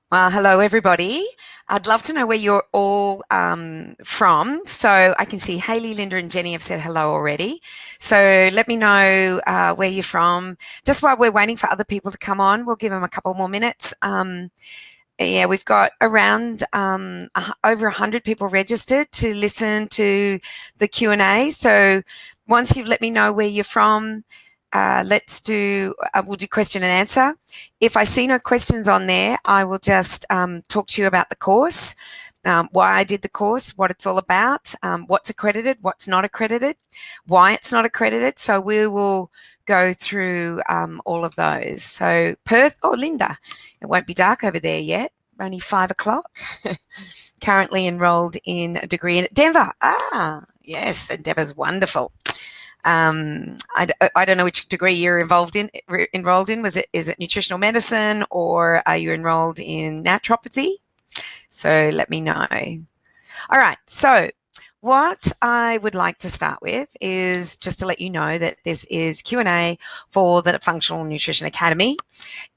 Well, hello, everybody. I'd love to know where you're all from. So I can see Haley, Linda, and Jenny have said hello already. So let me know where you're from. Just while we're waiting for other people to come on, we'll give them a couple more minutes. Yeah, we've got around over 100 people registered to listen to the Q&A. So once you've let me know where you're from, we'll do question and answer. If I see no questions on there, I will just talk to you about the course, why I did the course, what it's all about, what's accredited, what's not accredited, why it's not accredited. So we will go through all of those. So Perth, oh, Linda, it won't be dark over there yet, only 5 o'clock. Currently enrolled in a degree in Denver. Ah, yes, and Denver's wonderful. I don't know which degree you're involved in. Is it nutritional medicine, or are you enrolled in naturopathy? So let me know. All right. So what I would like to start with is just to let you know that this is Q&A for the Functional Nutrition Academy,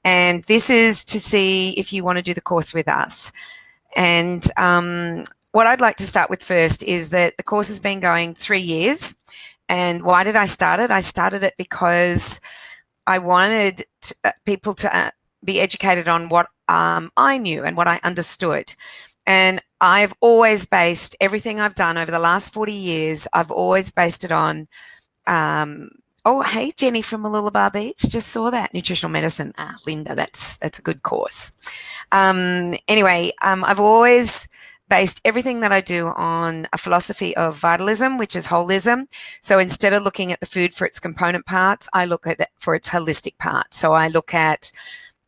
and this is to see if you want to do the course with us. And what I'd like to start with first is that the course has been going 3 years. And why did I start it? I started it because I wanted people to be educated on what I knew and what I understood. And I've always based everything I've done over the last 40 years, I've always based it on, oh, hey, Jenny from Mooloolaba Beach, just saw that, nutritional medicine. Ah, Linda, that's a good course. Anyway, I've always based everything that I do on a philosophy of vitalism, which is holism. So instead of looking at the food for its component parts, I look at it for its holistic parts. So I look at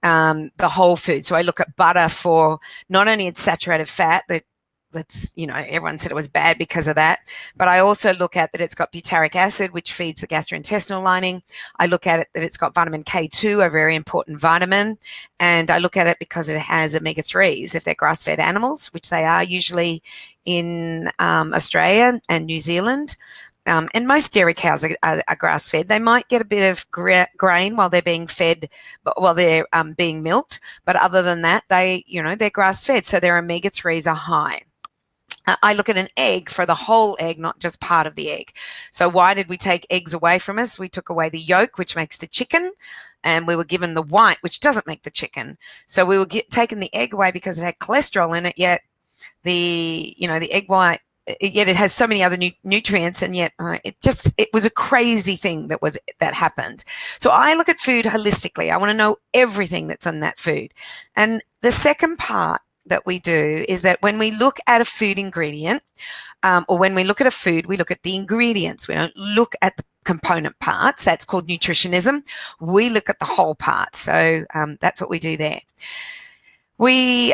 the whole food. So I look at butter for not only its saturated fat that's, everyone said it was bad because of that. But I also look at that it's got butyric acid, which feeds the gastrointestinal lining. I look at it that it's got vitamin K2, a very important vitamin. And I look at it because it has omega-3s, if they're grass-fed animals, which they are usually in Australia and New Zealand. And most dairy cows are grass-fed. They might get a bit of grain while they're being fed, while they're being milked. But other than that, they're grass-fed, so their omega-3s are high. I look at an egg for the whole egg, not just part of the egg. So why did we take eggs away from us? We took away the yolk, which makes the chicken, and we were given the white, which doesn't make the chicken. So we were taking the egg away because it had cholesterol in it, yet the egg white, yet it has so many other nutrients, and yet it was a crazy thing that happened. So I look at food holistically. I want to know everything that's on that food. And the second part that we do is that when we look at a food ingredient, or when we look at a food, we look at the ingredients. We don't look at the component parts. That's called nutritionism. We look at the whole part. So that's what we do there. We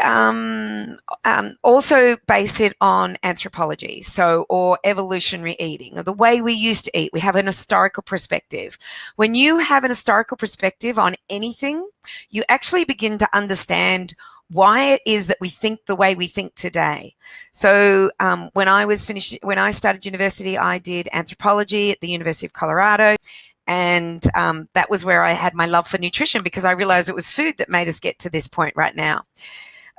also base it on anthropology, or evolutionary eating, or the way we used to eat. We have an historical perspective. When you have an historical perspective on anything, you actually begin to understand why it is that we think the way we think today. So when I started university, I did anthropology at the University of Colorado. And that was where I had my love for nutrition, because I realized it was food that made us get to this point right now.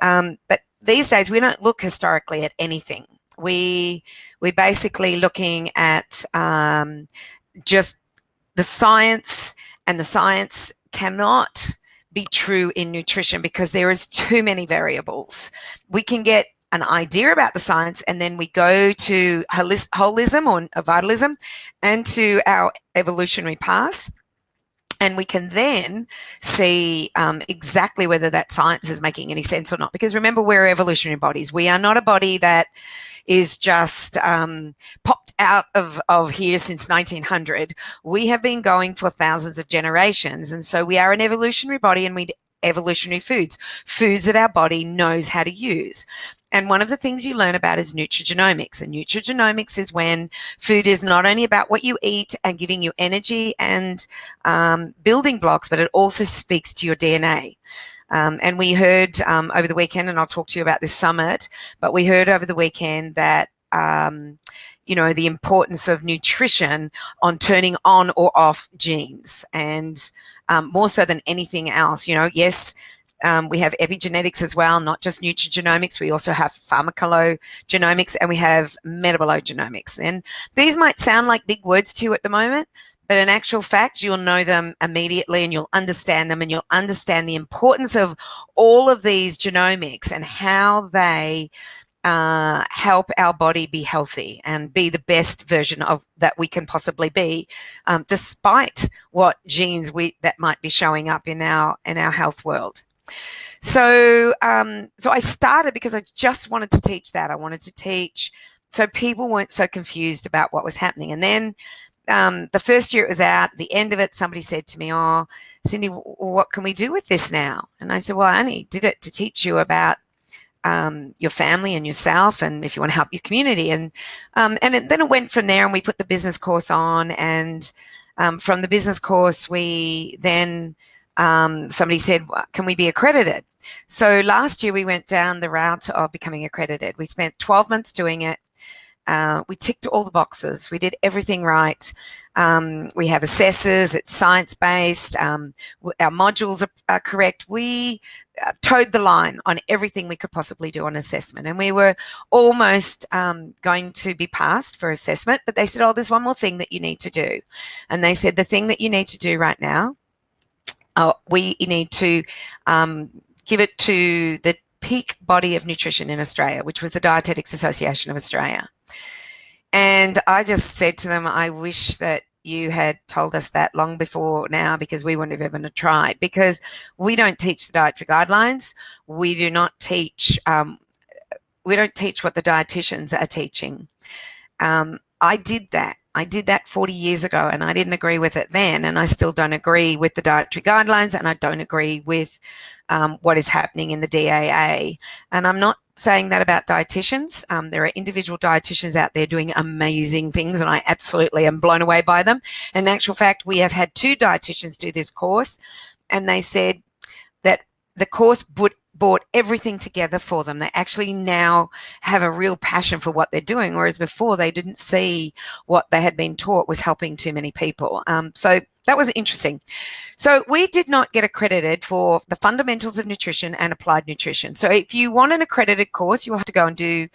But these days, we don't look historically at anything. We're basically looking at just the science, and the science cannot be true in nutrition because there is too many variables. We can get an idea about the science, and then we go to holism or vitalism and to our evolutionary past, and we can then see exactly whether that science is making any sense or not. Because remember, we're evolutionary bodies. We are not a body that is just popped out of here since 1900. We have been going for thousands of generations. And so we are an evolutionary body, and we eat evolutionary foods that our body knows how to use. And one of the things you learn about is nutrigenomics. And nutrigenomics is when food is not only about what you eat and giving you energy and building blocks, but it also speaks to your DNA. And we heard over the weekend, and I'll talk to you about this summit, but we heard over the weekend that, the importance of nutrition on turning on or off genes, and more so than anything else. Yes, We have epigenetics as well, not just nutrigenomics. We also have pharmacogenomics, and we have metabologenomics. And these might sound like big words to you at the moment, but in actual fact, you'll know them immediately, and you'll understand them, and you'll understand the importance of all of these genomics and how they help our body be healthy and be the best version of that we can possibly be, despite what genes that might be showing up in our health world. So I started because I just wanted to teach that. I wanted to teach so people weren't so confused about what was happening. And then the first year it was out, at the end of it, somebody said to me, "Oh, Cindy, what can we do with this now?" And I said, "Well, I only did it to teach you about your family and yourself, and if you want to help your community." And then it went from there, and we put the business course on. And from the business course, we then somebody said, "Can we be accredited?" So last year we went down the route of becoming accredited. We spent 12 months doing it. We ticked all the boxes. We did everything right. We have assessors. It's science-based. Our modules are correct. We towed the line on everything we could possibly do on assessment. And we were almost going to be passed for assessment, but they said, "Oh, there's one more thing that you need to do." And they said, "The thing that you need to do right now, we need to give it to the peak body of nutrition in Australia," which was the Dietetics Association of Australia. And I just said to them, "I wish that you had told us that long before now, because we wouldn't have even tried, because we don't teach the dietary guidelines. We do not teach, we don't teach what the dietitians are teaching." I did that. I did that 40 years ago, and I didn't agree with it then, and I still don't agree with the dietary guidelines, and I don't agree with what is happening in the DAA. And I'm not saying that about dietitians. There are individual dietitians out there doing amazing things, and I absolutely am blown away by them. In actual fact, we have had 2 dietitians do this course, and they said that the course brought everything together for them. They actually now have a real passion for what they're doing, whereas before they didn't see what they had been taught was helping too many people. So that was interesting. So we did not get accredited for the fundamentals of nutrition and applied nutrition. So if you want an accredited course, you'll have to go and do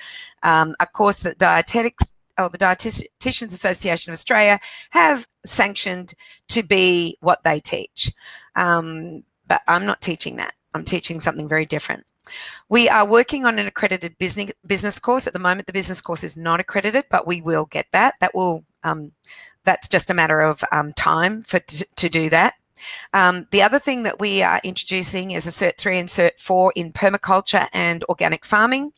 a course that Dietetics or the Dietitians Association of Australia have sanctioned to be what they teach. But I'm not teaching that. I'm teaching something very different. We are working on an accredited business course. At the moment, the business course is not accredited, but we will get that. That's just a matter of time to do that. The other thing that we are introducing is a Cert 3 and Cert 4 in permaculture and organic farming,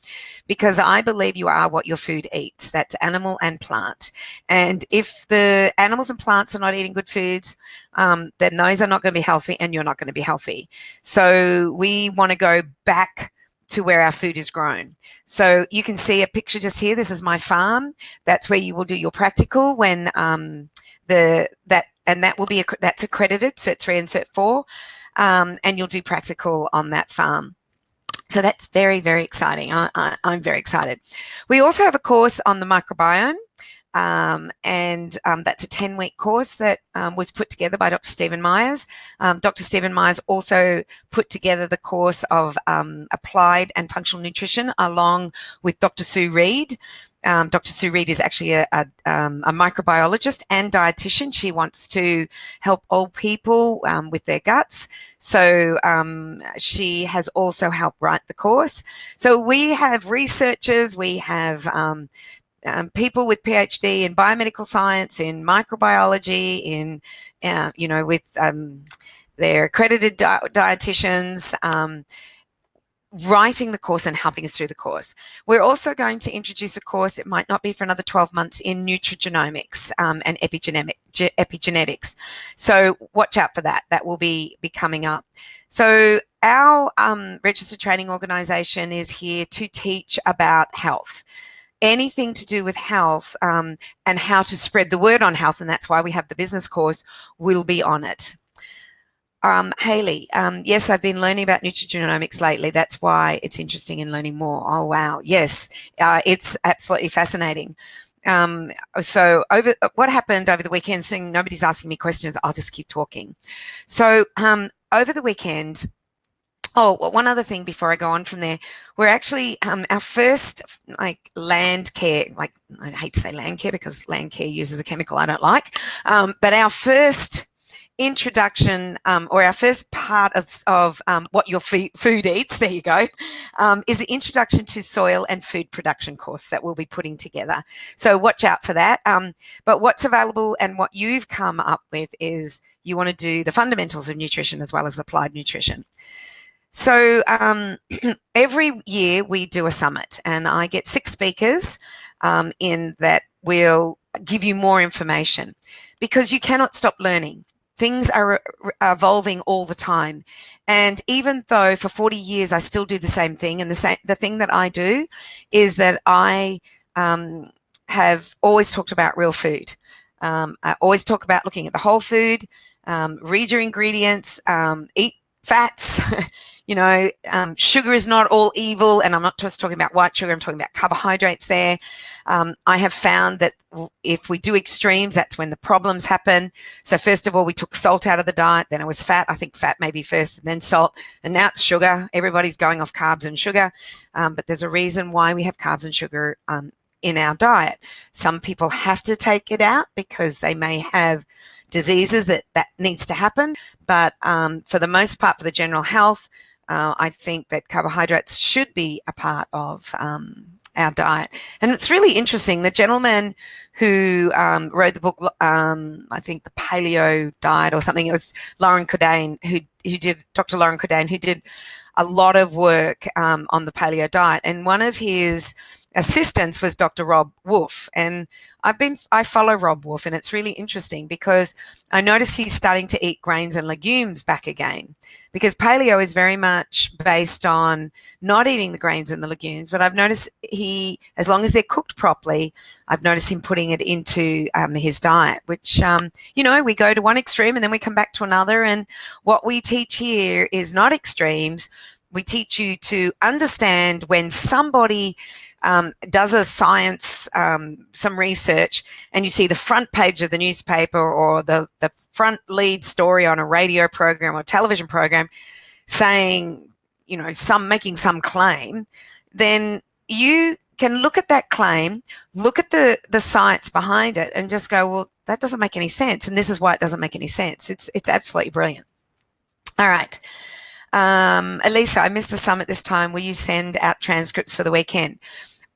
because I believe you are what your food eats. That's animal and plant. And if the animals and plants are not eating good foods, then those are not going to be healthy, and you're not going to be healthy. So we want to go back to where our food is grown. So you can see a picture just here. This is my farm. That's where you will do your practical when that will be that's accredited, Cert 3 and Cert 4, and you'll do practical on that farm. So that's very, very exciting. I'm very excited. We also have a course on the microbiome, and that's a 10-week course that was put together by Dr. Stephen Myers. Dr. Stephen Myers also put together the course of applied and functional nutrition along with Dr. Sue Reed. Dr. Sue Reed is actually a microbiologist and dietitian. She wants to help old people with their guts. So she has also helped write the course. So we have researchers, we have people with PhD in biomedical science, in microbiology, in, with their accredited dietitians, writing the course and helping us through the course. We're also going to introduce a course, it might not be for another 12 months, in nutrigenomics and epigenetics. So watch out for that. That will be coming up. So our registered training organisation is here to teach about health. Anything to do with health and how to spread the word on health, and that's why we have the business course, will be on it. Hayley, yes, I've been learning about nutrigenomics lately. That's why it's interesting in learning more. Oh, wow. Yes, it's absolutely fascinating. So what happened over the weekend, seeing nobody's asking me questions, I'll just keep talking. So over the weekend, Oh, well, one other thing before I go on from there, we're actually our first like land care, like I hate to say land care because land care uses a chemical I don't like, but our first introduction or our first part of what your food eats, there you go, is the introduction to soil and food production course that we'll be putting together. So watch out for that. But what's available and what you've come up with is you want to do the fundamentals of nutrition as well as applied nutrition. So every year we do a summit, and I get 6 speakers in that will give you more information because you cannot stop learning. Things are evolving all the time. And even though for 40 years I still do the same thing, and the thing that I do is that I have always talked about real food. I always talk about looking at the whole food, read your ingredients, eat fats. Sugar is not all evil, and I'm not just talking about white sugar, I'm talking about carbohydrates there. I have found that if we do extremes, that's when the problems happen. So first of all, we took salt out of the diet, then it was fat. I think fat maybe first and then salt, and now it's sugar. Everybody's going off carbs and sugar, but there's a reason why we have carbs and sugar in our diet. Some people have to take it out because they may have diseases that needs to happen, but for the most part, for the general health, I think that carbohydrates should be a part of our diet. And it's really interesting. The gentleman who wrote the book, I think the Paleo Diet or something, it was Lauren Cordain, Dr. Lauren Cordain, who did a lot of work on the paleo diet. And one of his assistants was Dr. Rob Wolf. And I follow Rob Wolf, and it's really interesting because I notice he's starting to eat grains and legumes back again, because paleo is very much based on not eating the grains and the legumes. But I've noticed as long as they're cooked properly, I've noticed him putting it into his diet, which, we go to one extreme and then we come back to another. And what we teach here is not extremes. We teach you to understand when somebody does a science, some research, and you see the front page of the newspaper or the front lead story on a radio program or television program saying, making some claim, then you can look at that claim, look at the science behind it, and just go, well, that doesn't make any sense, and this is why it doesn't make any sense. It's absolutely brilliant. All right. Elisa, I missed the summit this time. Will you send out transcripts for the weekend?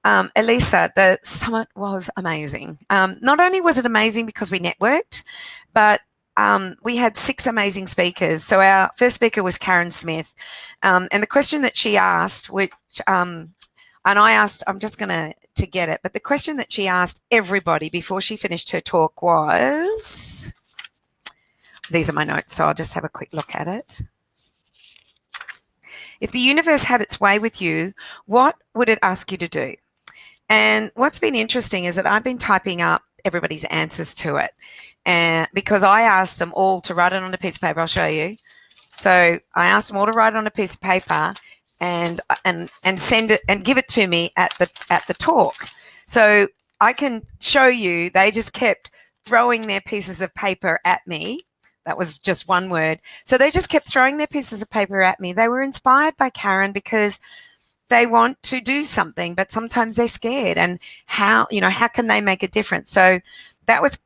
Elisa, the summit was amazing. Not only was it amazing because we networked, but we had 6 amazing speakers. So our first speaker was Karen Smith. And the question that she asked, which, and I asked, I'm just going to get it, but the question that she asked everybody before she finished her talk was, these are my notes, so I'll just have a quick look at it. If the universe had its way with you, what would it ask you to do? And what's been interesting is that I've been typing up everybody's answers to it, and because I asked them all to write it on a piece of paper. I'll show you. So I asked them all to write it on a piece of paper and send it and give it to me at the talk. So I can show you. They just kept throwing their pieces of paper at me. That was just one word. So they just kept throwing their pieces of paper at me. They were inspired by Karen because they want to do something, but sometimes they're scared. And how can they make a difference? So that was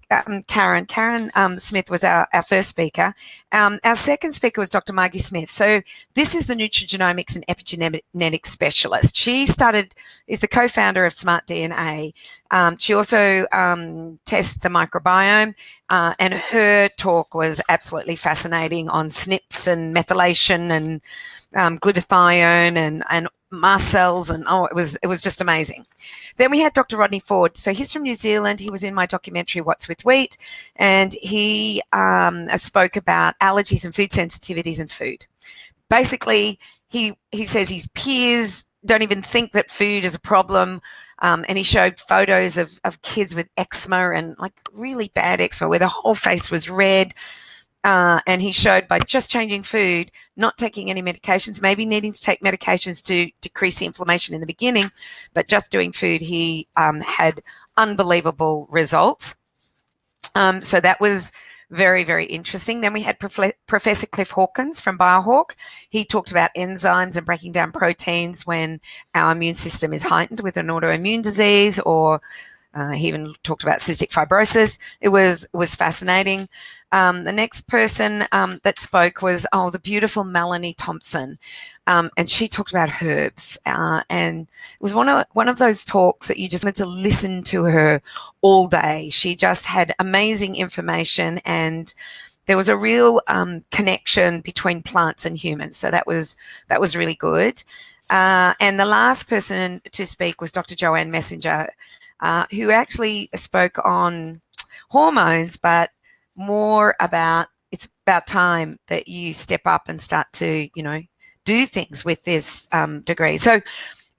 Karen. Karen Smith was our first speaker. Our second speaker was Dr. Margie Smith. So this is the nutrigenomics and epigenetics specialist. She is the co-founder of Smart DNA. She also tests the microbiome, and her talk was absolutely fascinating on SNPs and methylation and glutathione and mast cells, and it was just amazing. Then we had Dr. Rodney Ford. So he's from New Zealand. He was in my documentary What's with Wheat, and he spoke about allergies and food sensitivities in food. Basically, he says his peers don't even think that food is a problem, and he showed photos of kids with eczema, and like really bad eczema where the whole face was red. And he showed by just changing food, not taking any medications, maybe needing to take medications to decrease the inflammation in the beginning, but just doing food, he had unbelievable results. So that was Very, very interesting. Then we had Professor Cliff Hawkins from Biohawk. He talked about enzymes and breaking down proteins when our immune system is heightened with an autoimmune disease, or he even talked about cystic fibrosis. It was fascinating. The next person that spoke was the beautiful Melanie Thompson, and she talked about herbs. And it was one of those talks that you just wanted to listen to her all day. She just had amazing information, and there was a real connection between plants and humans. So that was really good. And the last person to speak was Dr. Joanne Messenger, who actually spoke on hormones, but more about it's about time that you step up and start to, do things with this degree. So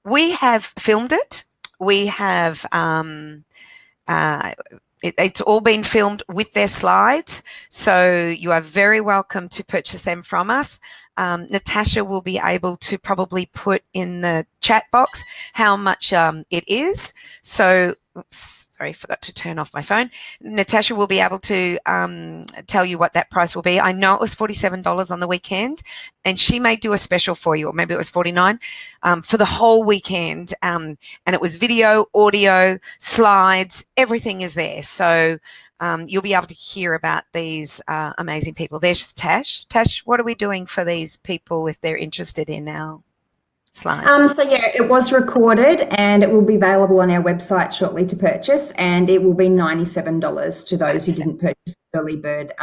we have filmed it. We have it's all been filmed with their slides, so you are very welcome to purchase them from us. Natasha will be able to probably put in the chat box how much it is. So, oops, sorry, forgot to turn off my phone. Natasha will be able to tell you what that price will be. I know it was $47 on the weekend, and she may do a special for you, or maybe it was $49 for the whole weekend. And it was video, audio, slides, everything is there. So you'll be able to hear about these amazing people. There's Tash. Tash, what are we doing for these people if they're interested in our slides? So yeah, it was recorded and it will be available on our website shortly to purchase, and it will be $97 to those who didn't purchase the early bird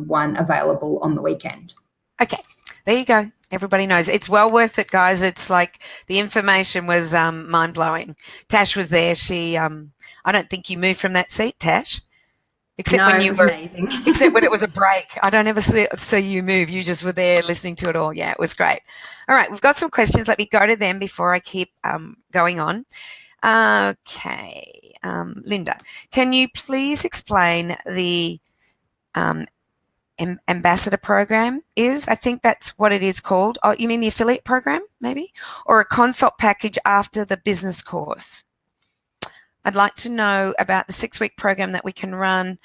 one available on the weekend. Okay, there you go. Everybody knows. It's well worth it, guys. It's like the information was mind-blowing. Tash was there. She, I don't think you moved from that seat, Tash. Except when you were amazing. Except when it was a break. I don't ever see you move. You just were there listening to it all. Yeah, it was great. All right, we've got some questions. Let me go to them before I keep going on. Okay, Linda, can you please explain the ambassador program is? I think that's what it is called. Oh, you mean the affiliate program, maybe? Or a consult package after the business course? I'd like to know about the 6-week program that we can run,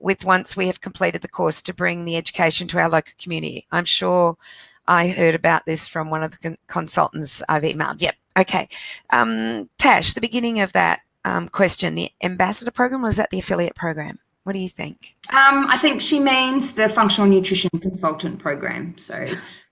with once we have completed the course to bring the education to our local community. I'm sure I heard about this from one of the consultants I've emailed. Yep. Okay. Tash, the beginning of that question, the ambassador program, was that the affiliate program? What do you think? I think she means the functional nutrition consultant program. So,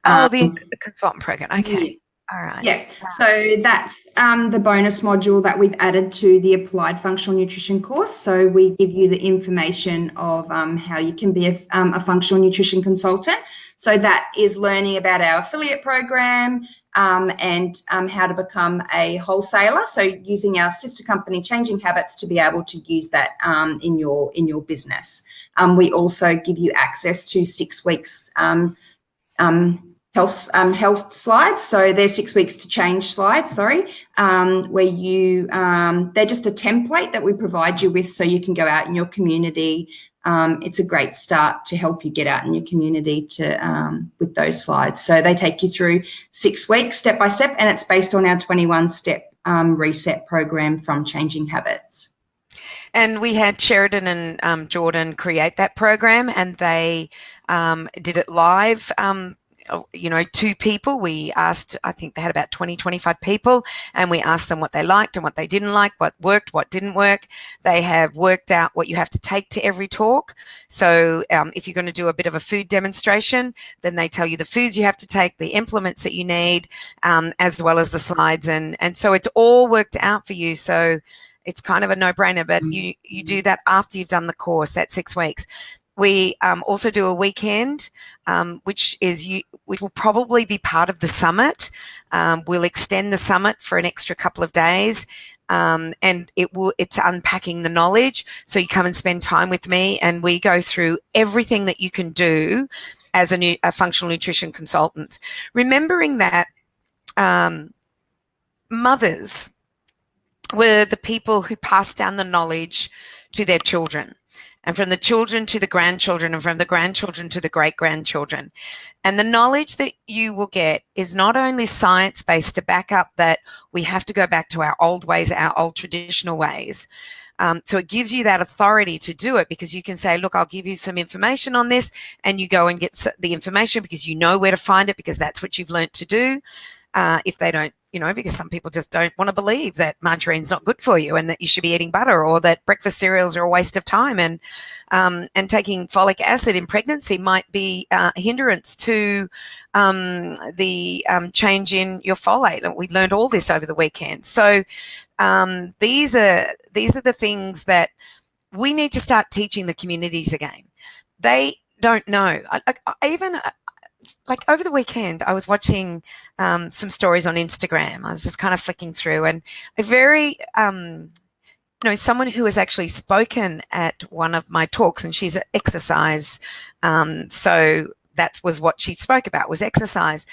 the consultant program. Okay. Yeah. All right. Yeah, so that's the bonus module that we've added to the applied functional nutrition course. So we give you the information of how you can be a functional nutrition consultant. So that is learning about our affiliate program and how to become a wholesaler. So using our sister company, Changing Habits, to be able to use that in your business. We also give you access to 6 weeks health slides. So they're 6 weeks to change slides, where you they're just a template that we provide you with so you can go out in your community. It's a great start to help you get out in your community with those slides. So they take you through 6 weeks step by step, and it's based on our 21-step reset program from Changing Habits. And we had Sheridan and Jordan create that program, and they did it live. 2 people. We asked, I think they had about 20, 25 people, and we asked them what they liked and what they didn't like, what worked, what didn't work. They have worked out what you have to take to every talk. So if you're going to do a bit of a food demonstration, then they tell you the foods you have to take, the implements that you need, as well as the slides. And so it's all worked out for you. So it's kind of a no-brainer, but you do that after you've done the course, that 6 weeks. We also do a weekend, which will probably be part of the summit. We'll extend the summit for an extra couple of days, and it's unpacking the knowledge. So you come and spend time with me, and we go through everything that you can do as a functional nutrition consultant. Remembering that mothers were the people who passed down the knowledge to their children, and from the children to the grandchildren, and from the grandchildren to the great-grandchildren. And the knowledge that you will get is not only science-based to back up that we have to go back to our old ways, our old traditional ways, So it gives you that authority to do it, because you can say, look, I'll give you some information on this, and you go and get the information because you know where to find it, because that's what you've learnt to do. If they don't, because some people just don't want to believe that margarine's not good for you and that you should be eating butter, or that breakfast cereals are a waste of time, and taking folic acid in pregnancy might be a hindrance to the change in your folate. And we learned all this over the weekend. So these are the things that we need to start teaching the communities again. They don't know. Even like over the weekend, I was watching some stories on Instagram. I was just kind of flicking through, and a very someone who has actually spoken at one of my talks, and she's an exercise. So that was what she spoke about, was exercise.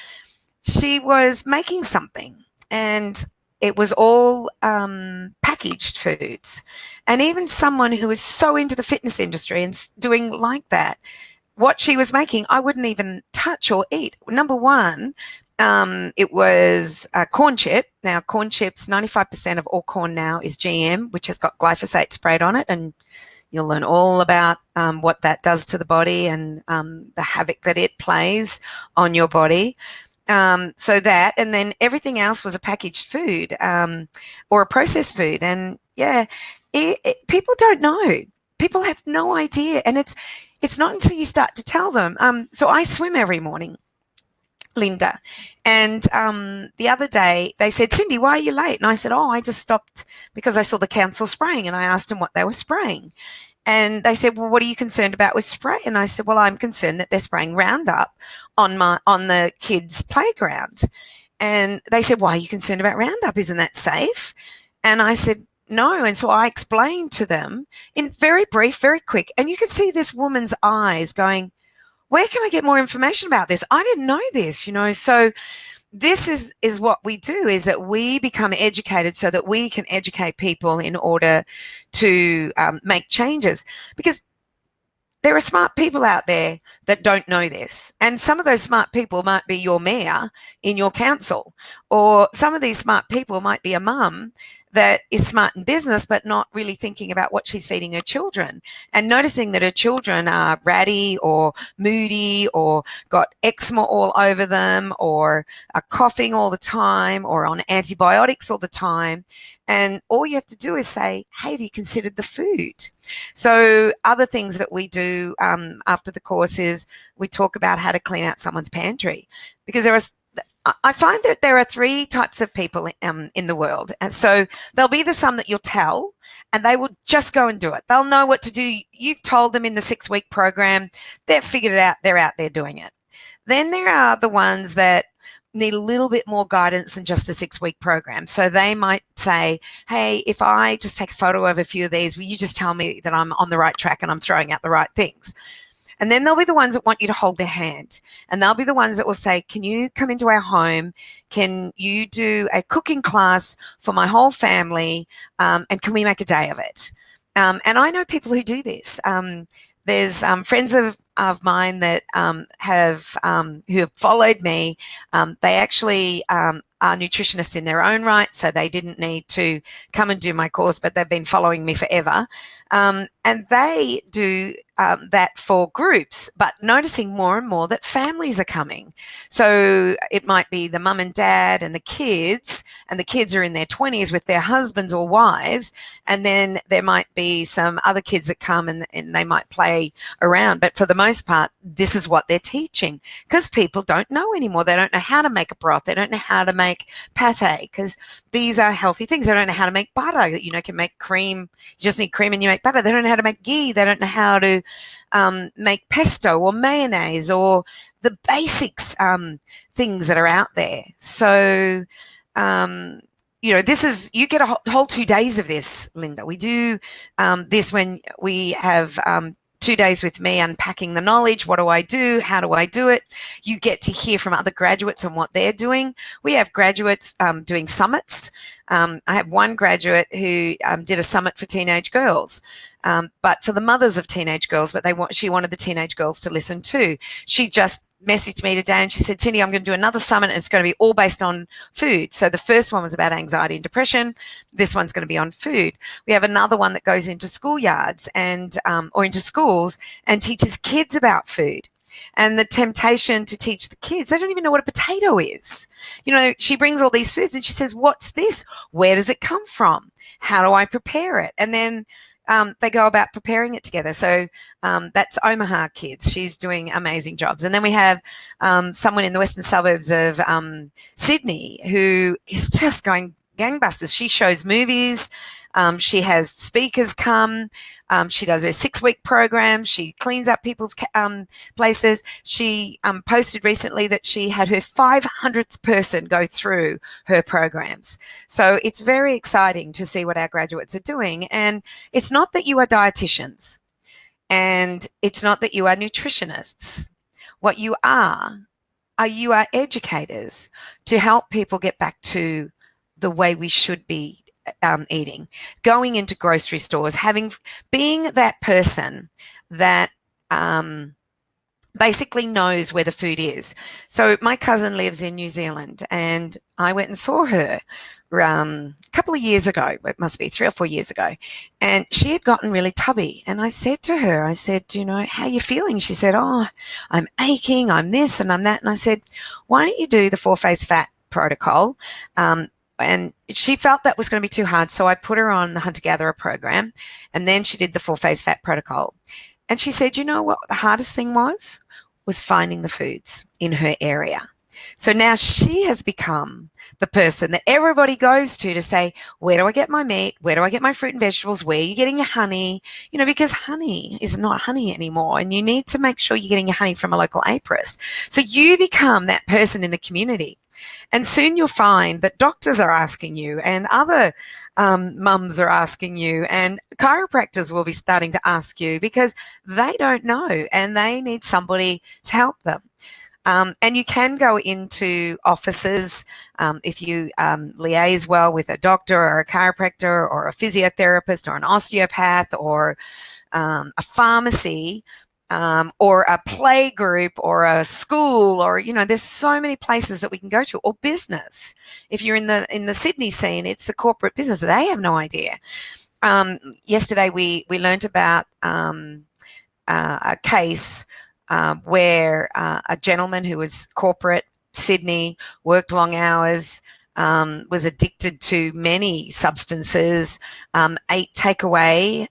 She was making something, and it was all packaged foods. And even someone who is so into the fitness industry and doing like that, what she was making, I wouldn't even touch or eat. Number one, it was corn chip. Now, corn chips, 95% of all corn now is GM, which has got glyphosate sprayed on it. And you'll learn all about what that does to the body, and the havoc that it plays on your body. So that, and then everything else was a packaged food or a processed food. And people don't know. People have no idea. And it's not until you start to tell them. So I swim every morning, Linda. And the other day they said, Cindy, why are you late? And I said, I just stopped because I saw the council spraying, and I asked them what they were spraying. And they said, well, what are you concerned about with spray? And I said, well, I'm concerned that they're spraying Roundup on the kids' playground. And they said, why are you concerned about Roundup? Isn't that safe? And I said, no. And so I explained to them in very brief, very quick. And you could see this woman's eyes going, where can I get more information about this? I didn't know this, So this is what we do, is that we become educated so that we can educate people in order to make changes. Because there are smart people out there that don't know this. And some of those smart people might be your mayor in your council, or some of these smart people might be a mum that is smart in business but not really thinking about what she's feeding her children, and noticing that her children are ratty or moody or got eczema all over them or are coughing all the time or on antibiotics all the time. And all you have to do is say, hey, have you considered the food? So other things that we do after the course is we talk about how to clean out someone's pantry, because I find that there are three types of people in the world. And so there'll be the some that you'll tell, and they will just go and do it. They'll know what to do. You've told them in the 6-week program. They've figured it out. They're out there doing it. Then there are the ones that need a little bit more guidance than just the 6-week program. So they might say, hey, if I just take a photo of a few of these, will you just tell me that I'm on the right track and I'm throwing out the right things? And then there'll be the ones that want you to hold their hand. And they'll be the ones that will say, can you come into our home? Can you do a cooking class for my whole family? And can we make a day of it? And I know people who do this. There's friends of mine that who have followed me. They actually are nutritionists in their own right, so they didn't need to come and do my course, but they've been following me forever. And they do that for groups, but noticing more and more that families are coming. So it might be the mum and dad and the kids are in their 20s with their husbands or wives, and then there might be some other kids that come and they might play around. But for the most part, this is what they're teaching, because people don't know anymore. They don't know how to make a broth. They don't know how to make pate, because these are healthy things. They don't know how to make butter. Can make cream. You just need cream and you make butter. They don't know how to make ghee. They don't know how to make pesto or mayonnaise or the basics things that are out there. So, this is, you get a whole 2 days of this, Linda. We do this when we have 2 days with me unpacking the knowledge. What do I do? How do I do it? You get to hear from other graduates on what they're doing. We have graduates doing summits. I have one graduate who did a summit for teenage girls, but for the mothers of teenage girls, but she wanted the teenage girls to listen too. She just messaged me today and she said, Cindy, I'm going to do another summit and it's going to be all based on food. So the first one was about anxiety and depression. This one's going to be on food. We have another one that goes into schoolyards and or into schools and teaches kids about food. And the temptation to teach the kids, they don't even know what a potato is. You know, she brings all these foods and she says, what's this? Where does it come from? How do I prepare it? And then they go about preparing it together. So that's Omaha Kids. She's doing amazing jobs. And then we have someone in the western suburbs of Sydney who is just going gangbusters. She shows movies. She has speakers come. She does her 6-week program. She cleans up people's places. She posted recently that she had her 500th person go through her programs. So it's very exciting to see what our graduates are doing. And it's not that you are dietitians and it's not that you are nutritionists. What you are you are educators to help people get back to the way we should be eating, going into grocery stores, being that person that basically knows where the food is. So my cousin lives in New Zealand and I went and saw her a couple of years ago. It must be 3 or 4 years ago. And she had gotten really tubby. And I said to her, you know, how are you feeling? She said, oh, I'm aching, I'm this and I'm that. And I said, why don't you do the 4-phase fat protocol? And she felt that was going to be too hard. So I put her on the hunter-gatherer program and then she did the 4-phase fat protocol. And she said, you know what the hardest thing was finding the foods in her area. So now she has become the person that everybody goes to say, where do I get my meat? Where do I get my fruit and vegetables? Where are you getting your honey? You know, because honey is not honey anymore. And you need to make sure you're getting your honey from a local apiarist. So you become that person in the community. And soon you'll find that doctors are asking you and other mums are asking you and chiropractors will be starting to ask you because they don't know and they need somebody to help them. And you can go into offices if you liaise well with a doctor or a chiropractor or a physiotherapist or an osteopath or a pharmacy. Or a play group or a school or, you know, there's so many places that we can go to, or business. If you're in the Sydney scene, it's the corporate business. They have no idea. Yesterday we learned about a case where a gentleman who was corporate, Sydney, worked long hours, was addicted to many substances, ate takeaway,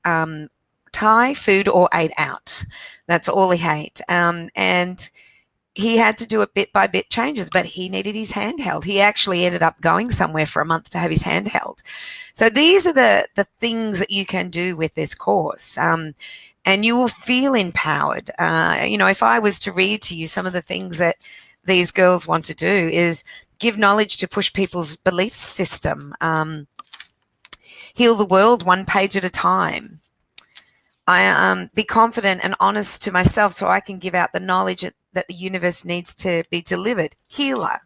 Thai food or ate out. That's all he ate. And he had to do it bit by bit changes, but he needed his hand held. He actually ended up going somewhere for a month to have his hand held. So these are the things that you can do with this course. And you will feel empowered. You know, if I was to read to you some of the things that these girls want to do is give knowledge to push people's belief system, heal the world 1 page at a time. I be confident and honest to myself so I can give out the knowledge that the universe needs to be delivered. Healer.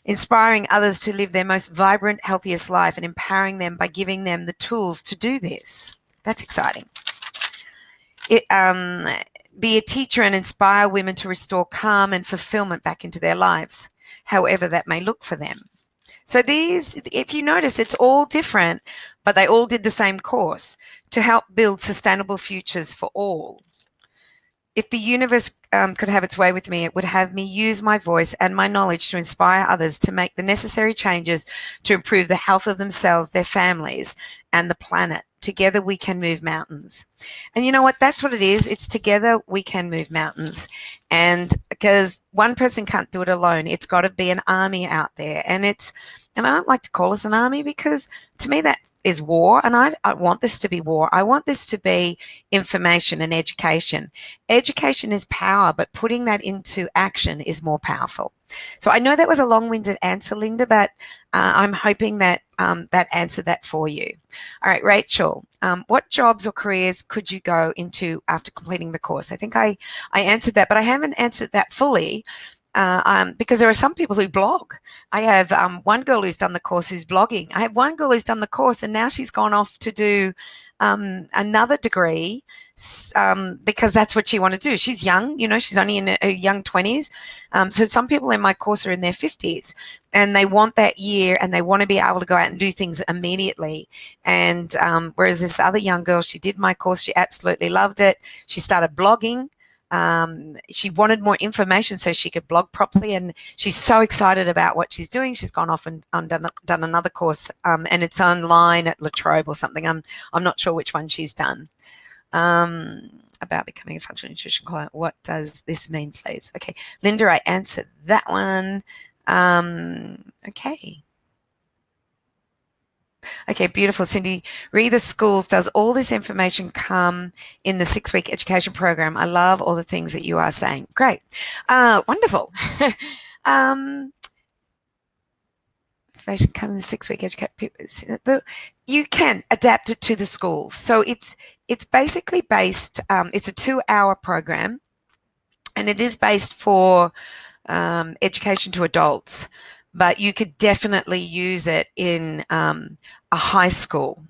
Inspiring others to live their most vibrant, healthiest life and empowering them by giving them the tools to do this. That's exciting. Be a teacher and inspire women to restore calm and fulfillment back into their lives, however that may look for them. So these, if you notice, it's all different, but they all did the same course to help build sustainable futures for all. If the universe could have its way with me, it would have me use my voice and my knowledge to inspire others to make the necessary changes to improve the health of themselves, their families, and the planet. Together we can move mountains. And you know what? That's what it is. It's together we can move mountains. And because one person can't do it alone, it's got to be an army out there. And I don't like to call us an army because to me that is war, and I want this to be war. I want this to be information and education. Education is power, but putting that into action is more powerful. So I know that was a long-winded answer, Linda, but I'm hoping that that answered that for you. All right, Rachel, what jobs or careers could you go into after completing the course? I think I answered that, but I haven't answered that fully. because there are some people who blog. I have one girl who's done the course who's blogging. I have one girl who's done the course and now she's gone off to do another degree because that's what she wanted to do. She's young, she's only in her young 20s. So some people in my course are in their 50s and they want that year and they want to be able to go out and do things immediately. And whereas this other young girl, she did my course, she absolutely loved it. She started blogging. She wanted more information so she could blog properly, and she's so excited about what she's doing. She's gone off and done another course, and it's online at La Trobe or something. I'm not sure which one she's done. About becoming a functional nutrition client. What does this mean, please? Okay, Linda, I answered that one. Okay. Okay, beautiful, Cindy. Re the schools, does all this information come in the 6-week education program? I love all the things that you are saying. Great. Wonderful. Information come in the 6-week education. You can adapt it to the schools. So it's basically based, it's a 2-hour program, and it is based for education to adults. But you could definitely use it in a high school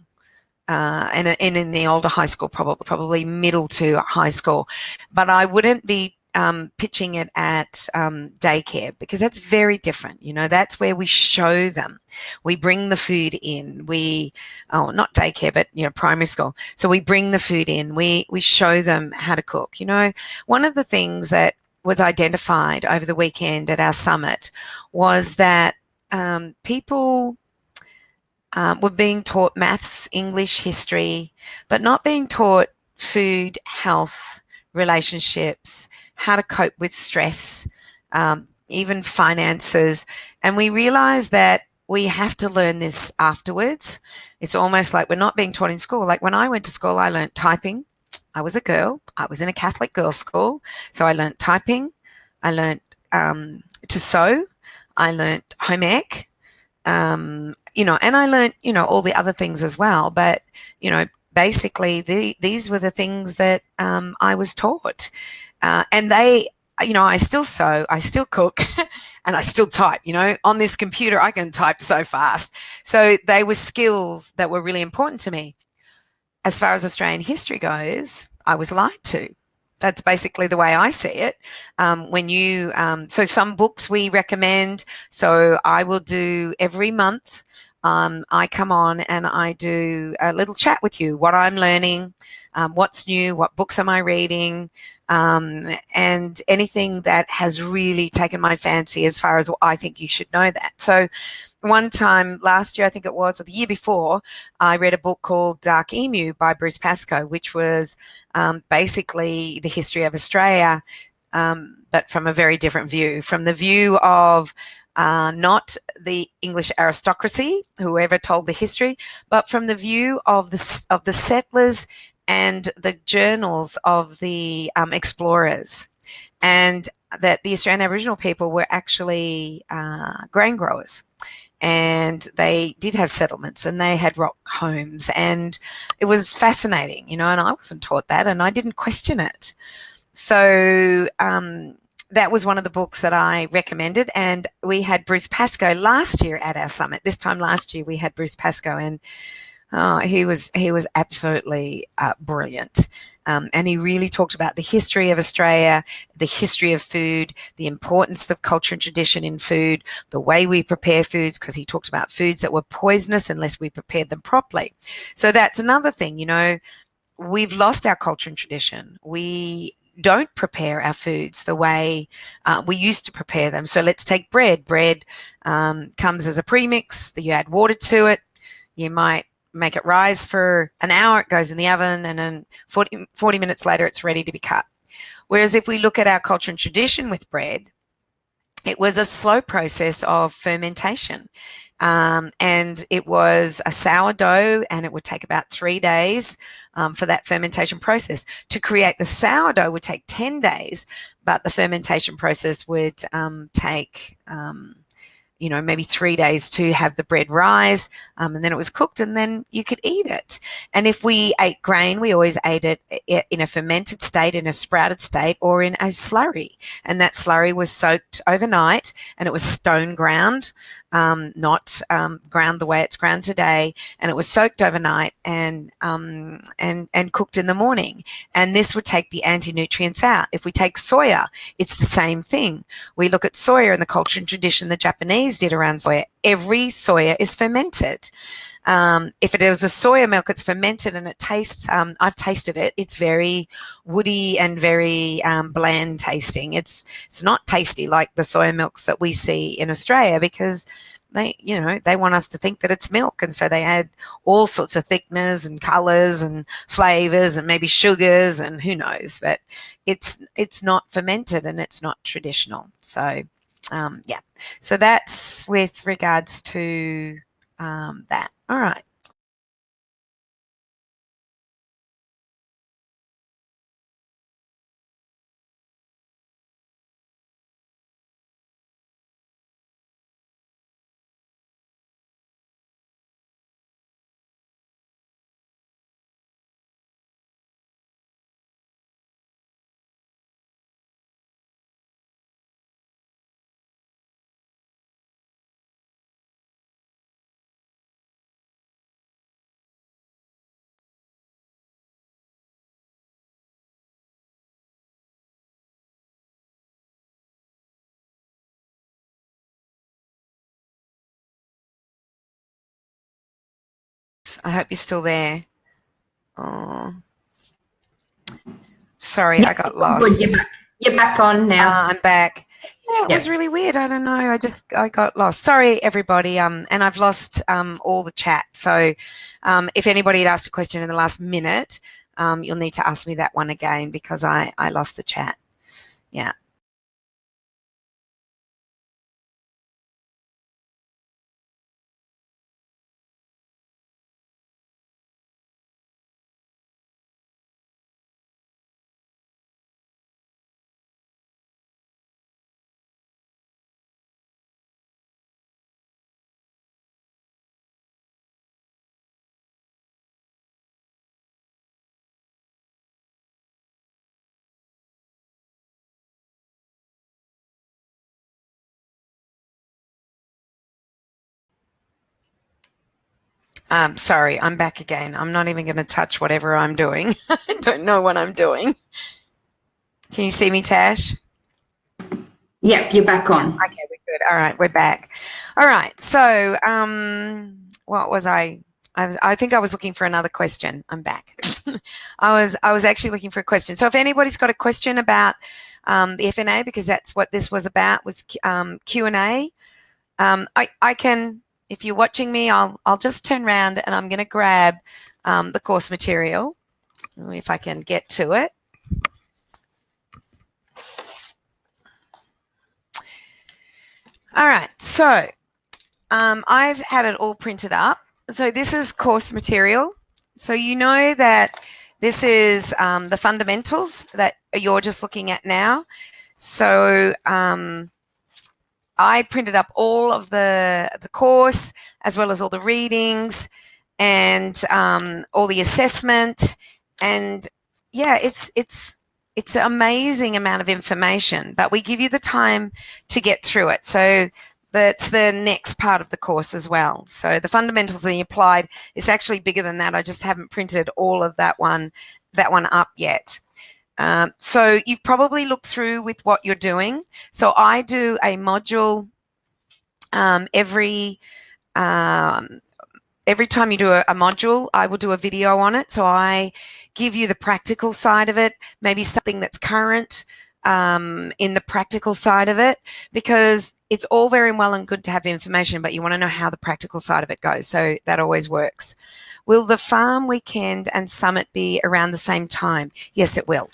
and in the older high school, probably middle to high school. But I wouldn't be pitching it at daycare because that's very different. That's where we show them. We bring the food in. Not daycare, but primary school. So we bring the food in. We show them how to cook. One of the things that was identified over the weekend at our summit was that people were being taught maths, English, history, but not being taught food, health, relationships, how to cope with stress, even finances. And we realized that we have to learn this afterwards. It's almost like we're not being taught in school. Like when I went to school, I learned typing. I was a girl. I was in a Catholic girls' school. So I learned typing. I learned to sew. I learned home ec. And I learned, all the other things as well. But, basically these were the things that I was taught. And I still sew, I still cook, and I still type. On this computer, I can type so fast. So they were skills that were really important to me. As far as Australian history goes, I was lied to. That's basically the way I see it. So some books we recommend. So I will do every month. I come on and I do a little chat with you, what I'm learning, what's new, what books am I reading, and anything that has really taken my fancy as far as I think you should know that. So one time last year, I think it was, or the year before, I read a book called Dark Emu by Bruce Pascoe, which was basically the history of Australia, but from a very different view, from the view of not the English aristocracy, whoever told the history, but from the view of the settlers and the journals of the explorers, and that the Australian Aboriginal people were actually grain growers. And they did have settlements and they had rock homes, and it was fascinating, and I wasn't taught that and I didn't question it. So that was one of the books that I recommended, and we had Bruce Pascoe last year at our summit. This time last year we had Bruce Pascoe, and he was absolutely brilliant. And he really talked about the history of Australia, the history of food, the importance of culture and tradition in food, the way we prepare foods, because he talked about foods that were poisonous unless we prepared them properly. So that's another thing, we've lost our culture and tradition. We don't prepare our foods the way we used to prepare them. So let's take bread. Bread comes as a premix. You add water to it. You might make it rise for an hour, it goes in the oven, and then 40 minutes later it's ready to be cut. Whereas if we look at our culture and tradition with bread, it was a slow process of fermentation. And it was a sourdough, and it would take about 3 days for that fermentation process. To create the sourdough would take 10 days, but the fermentation process would take maybe 3 days to have the bread rise, and then it was cooked, and then you could eat it. And if we ate grain, we always ate it in a fermented state, in a sprouted state, or in a slurry. And that slurry was soaked overnight, and it was stone ground, not ground the way it's ground today. And it was soaked overnight and cooked in the morning. And this would take the anti-nutrients out. If we take soya, it's the same thing. We look at soya and the culture and tradition the Japanese did around soya. Every soya is fermented. If it is a soya milk, it's fermented and it tastes, I've tasted it, it's very woody and very bland tasting. It's not tasty like the soya milks that we see in Australia, because they want us to think that it's milk, and so they add all sorts of thickeners and colours and flavours and maybe sugars and who knows, but it's not fermented and it's not traditional. So yeah, so that's with regards to that. All right. I hope you're still there. Oh, sorry, Yeah, I got lost. You're back on now. I'm back. Yeah, it Yeah. was really weird. I don't know. I got lost. Sorry, everybody. And I've lost all the chat. So, if anybody had asked a question in the last minute, you'll need to ask me that one again, because I lost the chat. Yeah. Sorry, I'm back again. I'm not even going to touch whatever I'm doing. I don't know what I'm doing. Can you see me, Tash? Yep, you're back on. Okay, we're good. All right, we're back. All right. So, what was I? I think I was looking for another question. I'm back. I was actually looking for a question. So, if anybody's got a question about the FNA, because that's what this was about, was Q&A. I can, if you're watching me, I'll just turn around and I'm going to grab the course material, if I can get to it. All right, so I've had it all printed up. So this is course material. So you know that this is the fundamentals that you're just looking at now. So I printed up all of the course, as well as all the readings and all the assessment. And yeah, it's an amazing amount of information, but we give you the time to get through it. So that's the next part of the course as well. So the fundamentals and the applied is actually bigger than that. I just haven't printed all of that one up yet. So you've probably looked through with what you're doing. So I do a module every time you do a module, I will do a video on it. So I give you the practical side of it, maybe something that's current in the practical side of it, because it's all very well and good to have information, but you want to know how the practical side of it goes. So that always works. Will the farm weekend and summit be around the same time? Yes, it will.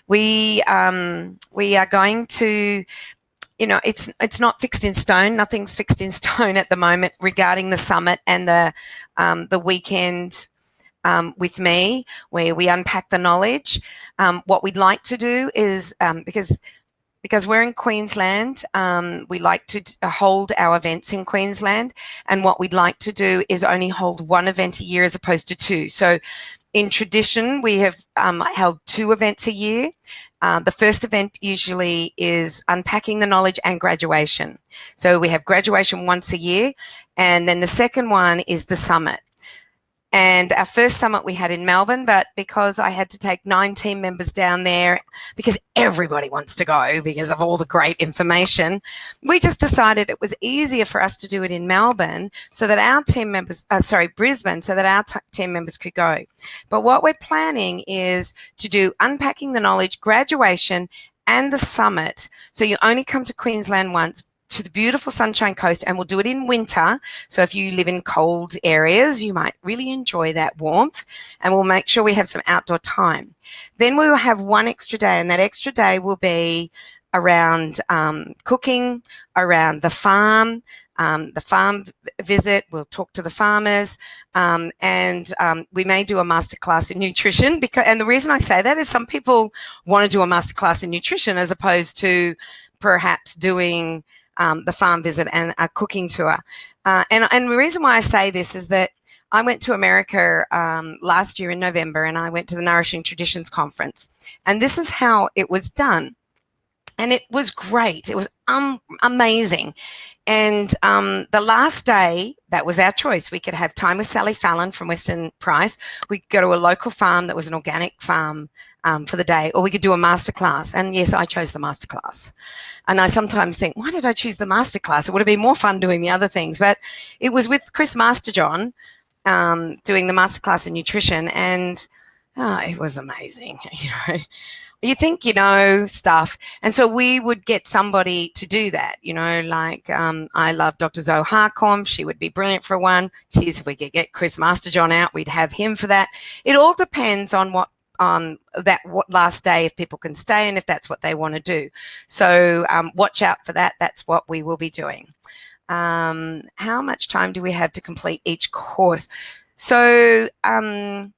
We are going to, it's not fixed in stone. Nothing's fixed in stone at the moment regarding the summit and the weekend with me, where we unpack the knowledge. What we'd like to do is, because because we're in Queensland, we like to hold our events in Queensland, and what we'd like to do is only hold one event a year as opposed to two. So in tradition, we have held two events a year. The first event usually is unpacking the knowledge and graduation. So we have graduation once a year, and then the second one is the summit. And our first summit we had in Melbourne, but because I had to take 9 team members down there because everybody wants to go because of all the great information, we just decided it was easier for us to do it in Melbourne so that our team members, Brisbane, so that our team members could go. But what we're planning is to do unpacking the knowledge, graduation, and the summit. So you only come to Queensland once, to the beautiful Sunshine Coast, and we'll do it in winter. So if you live in cold areas, you might really enjoy that warmth, and we'll make sure we have some outdoor time. Then we will have one extra day, and that extra day will be around cooking, around the farm visit. We'll talk to the farmers, and we may do a masterclass in nutrition. And the reason I say that is some people want to do a masterclass in nutrition as opposed to perhaps doing the farm visit and a cooking tour. And the reason why I say this is that I went to America last year in November, and I went to the Nourishing Traditions Conference. And this is how it was done. And it was great. It was amazing. And the last day, that was our choice. We could have time with Sally Fallon from Western Price. We could go to a local farm that was an organic farm for the day, or we could do a masterclass. And yes, I chose the masterclass. And I sometimes think, why did I choose the masterclass? It would have been more fun doing the other things. But it was with Chris Masterjohn doing the masterclass in nutrition, and it was amazing. You think you know stuff, and so we would get somebody to do that, like I love Dr. Zoe Harcombe. She would be brilliant for one. Geez, if we could get Chris Masterjohn out, we'd have him for that. It all depends on what last day, if people can stay and if that's what they want to do. So watch out for that. That's what we will be doing. How much time do we have to complete each course? So I'll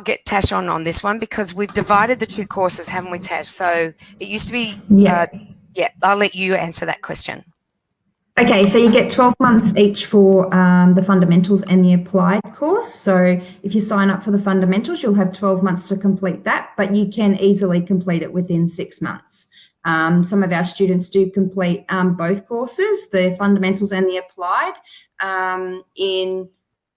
get Tash on this one because we've divided the two courses, haven't we, Tash? So it used to be, yeah, I'll let you answer that question. Okay, so you get 12 months each for the fundamentals and the applied course. So if you sign up for the fundamentals, you'll have 12 months to complete that, but you can easily complete it within 6 months. Some of our students do complete both courses, the fundamentals and the applied, in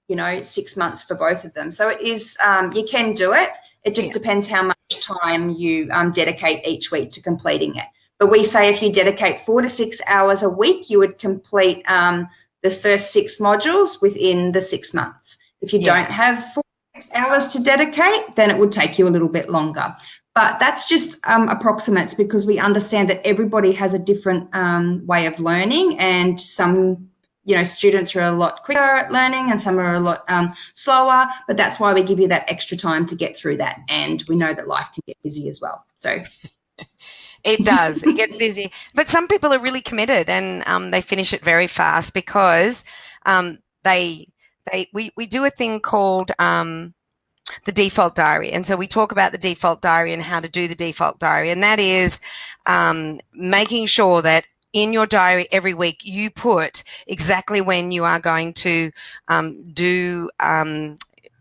6 months for both of them. So it is, you can do it. It just depends how much time you dedicate each week to completing it. But we say if you dedicate 4 to 6 hours a week, you would complete the first 6 modules within the 6 months. If you don't have 4 to 6 hours to dedicate, then it would take you a little bit longer. But that's just approximates, because we understand that everybody has a different way of learning, and some students are a lot quicker at learning and some are a lot slower, but that's why we give you that extra time to get through that. And we know that life can get busy as well. So it does. It gets busy. But some people are really committed, and they finish it very fast because we do a thing called the default diary. And so we talk about the default diary and how to do the default diary. And that is making sure that in your diary every week you put exactly when you are going to do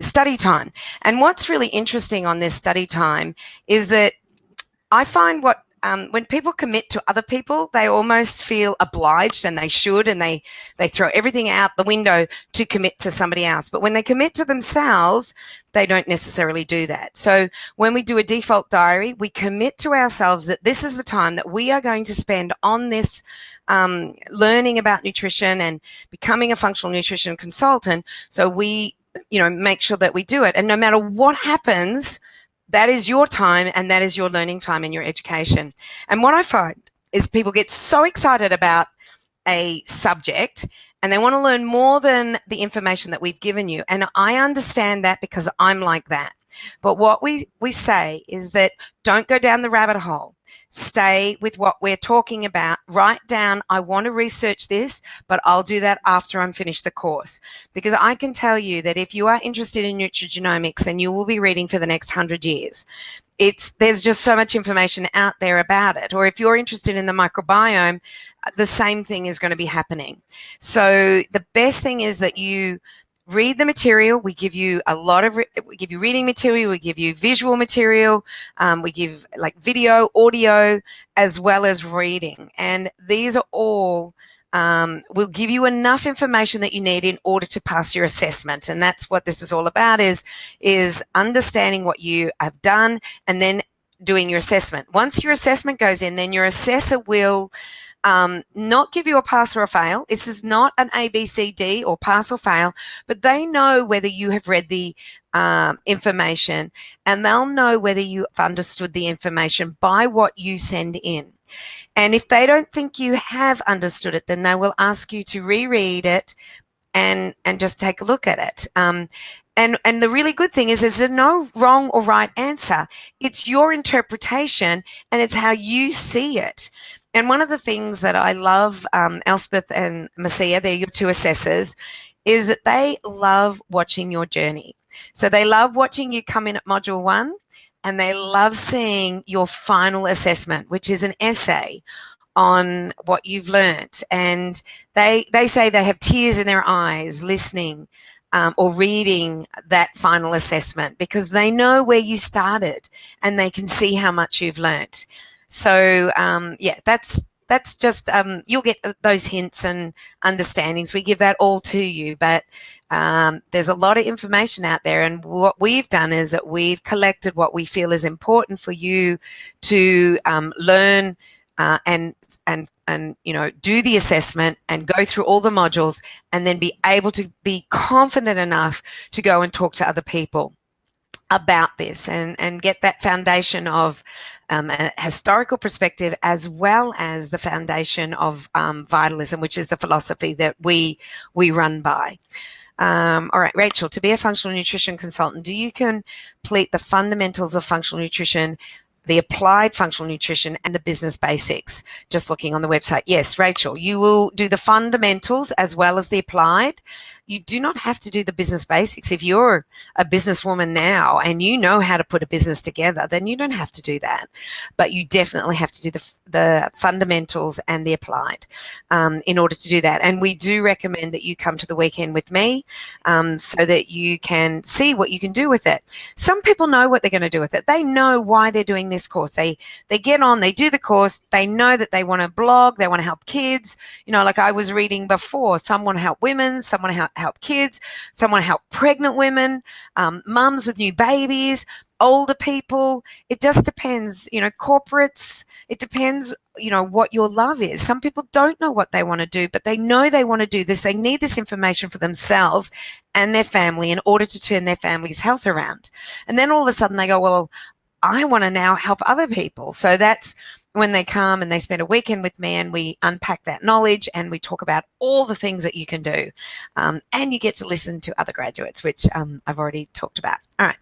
study time. And what's really interesting on this study time is that I find when people commit to other people, they almost feel obliged, and they should, and they throw everything out the window to commit to somebody else. But when they commit to themselves, they don't necessarily do that. So when we do a default diary, we commit to ourselves that this is the time that we are going to spend on this learning about nutrition and becoming a functional nutrition consultant. So we, make sure that we do it. And no matter what happens, that is your time, and that is your learning time and your education. And what I find is people get so excited about a subject and they want to learn more than the information that we've given you. And I understand that because I'm like that. But what we say is that don't go down the rabbit hole. Stay with what we're talking about. Write down, I want to research this, but I'll do that after I'm finished the course. Because I can tell you that if you are interested in nutrigenomics, then you will be reading for the next 100 years. there's just so much information out there about it. Or if you're interested in the microbiome, the same thing is going to be happening. So the best thing is that you read the material. We give you we give you reading material, we give you visual material, we give like video, audio, as well as reading. And these are all will give you enough information that you need in order to pass your assessment. And that's what this is all about, is understanding what you have done and then doing your assessment. Once your assessment goes in, then your assessor will not give you a pass or a fail. This is not an A, B, C, D or pass or fail, but they know whether you have read the information, and they'll know whether you've understood the information by what you send in. And if they don't think you have understood it, then they will ask you to reread it and just take a look at it. And the really good thing is there's no wrong or right answer. It's your interpretation and it's how you see it. And one of the things that I love, Elspeth and Marcia, they're your two assessors, is that they love watching your journey. So they love watching you come in at module 1, and they love seeing your final assessment, which is an essay on what you've learnt. And they say they have tears in their eyes listening or reading that final assessment, because they know where you started and they can see how much you've learnt. So yeah, that's just you'll get those hints and understandings. We give that all to you, but there's a lot of information out there, and what we've done is that we've collected what we feel is important for you to learn and do the assessment and go through all the modules, and then be able to be confident enough to go and talk to other people about this and get that foundation of a historical perspective, as well as the foundation of vitalism, which is the philosophy that we run by. All right, Rachel, to be a functional nutrition consultant, do you complete the fundamentals of functional nutrition, the applied functional nutrition, and the business basics? Just looking on the website. Yes, Rachel, you will do the fundamentals as well as the applied. You do not have to do the business basics. If you're a businesswoman now and you know how to put a business together, then you don't have to do that. But you definitely have to do the fundamentals and the applied in order to do that. And we do recommend that you come to the weekend with me so that you can see what you can do with it. Some people know what they're going to do with it. They know why they're doing this course. They get on, they do the course, they know that they want to blog, they want to help kids. Like I was reading before, some want to help women, some want to help kids, some want to help pregnant women, mums with new babies, older people. It just depends, corporates. It depends, what your love is. Some people don't know what they want to do, but they know they want to do this. They need this information for themselves and their family in order to turn their family's health around. And then all of a sudden they go, well, I want to now help other people. So that's when they come and they spend a weekend with me, and we unpack that knowledge and we talk about all the things that you can do. And you get to listen to other graduates, which I've already talked about. All right.